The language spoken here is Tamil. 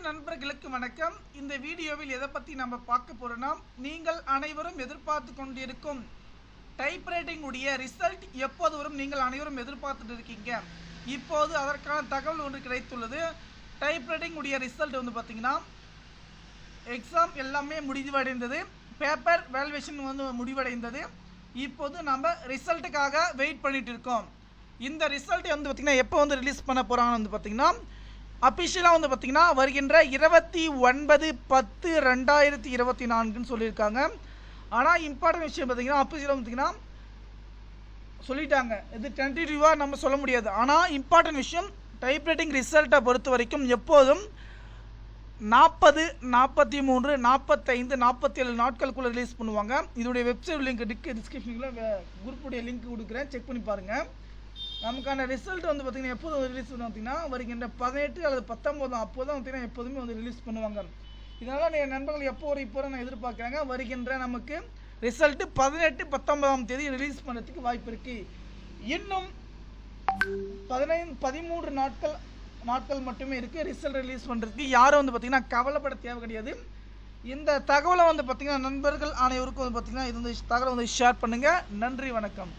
நண்பர்களுக்கு வணக்கம். இந்த வீடியோவில் எதை பற்றி நம்ம பார்க்க போகிறோன்னா, நீங்கள் அனைவரும் எதிர்பார்த்து கொண்டிருக்கும் டைப்ரைட்டிங் உடைய ரிசல்ட் எப்போது வரும் நீங்கள் அனைவரும் எதிர்பார்த்துட்டு இருக்கீங்க. இப்போது அதற்கான தகவல் ஒன்று கிடைத்துள்ளது. டைப்ரைட்டிங் உடைய ரிசல்ட் வந்து பார்த்திங்கன்னா, எக்ஸாம் எல்லாமே முடிவடைந்தது, பேப்பர் வேல்யூவேஷன் வந்து முடிவடைந்தது. இப்போது நம்ம ரிசல்ட்டுக்காக வெயிட் பண்ணிட்டு இருக்கோம். இந்த ரிசல்ட் வந்து பார்த்திங்கன்னா எப்போ வந்து ரிலீஸ் பண்ண போகிறாங்கன்னு வந்து பார்த்திங்கன்னா, அஃபிஷியலாக வந்து பார்த்திங்கன்னா வருகின்ற 29/10/2024 சொல்லியிருக்காங்க. ஆனால் இம்பார்ட்டன்ட் விஷயம் பார்த்திங்கன்னா அஃபிஷியலாக பார்த்திங்கன்னா சொல்லிட்டாங்க. இது டென்டேட்டிவாக நம்ம சொல்ல முடியாது. ஆனால் இம்பார்ட்டன்ட் விஷயம், டைப்ரைட்டிங் ரிசல்ட்டை பொறுத்த வரைக்கும் எப்போதும் 40, 43, 45, 47 நாட்களுக்குள்ளே ரிலீஸ் பண்ணுவாங்க. இதோடைய வெப்சைட் லிங்க் டிஸ்கிரிப்ஷனில் குரூப்புடைய லிங்க் கொடுக்குறேன், செக் பண்ணி பாருங்கள். நமக்கான ரிசல்ட் வந்து பார்த்திங்கன்னா எப்போது ரிலீஸ் பண்ணுவோம் பார்த்திங்கன்னா வருகின்ற 18 அல்லது 19 அப்போ தான் பார்த்திங்கன்னா எப்போதுமே வந்து ரிலீஸ் பண்ணுவாங்க. இதனால் என் நண்பர்கள் எப்போ வரை இப்போ நான் எதிர்பார்க்குறாங்க. வருகின்ற நமக்கு ரிசல்ட்டு 18, 19ஆம் தேதி ரிலீஸ் பண்ணுறதுக்கு வாய்ப்பு இருக்குது. இன்னும் 13 நாட்கள் மட்டுமே இருக்குது ரிசல்ட் ரிலீஸ் பண்ணுறதுக்கு. யாரும் வந்து பார்த்திங்கன்னா கவலைப்பட தேவை கிடையாது. இந்த தகவலை வந்து பார்த்திங்கன்னா நண்பர்கள் அனைவருக்கும் வந்து பார்த்திங்கன்னா இது வந்து தகவலை வந்து ஷேர் பண்ணுங்கள். நன்றி, வணக்கம்.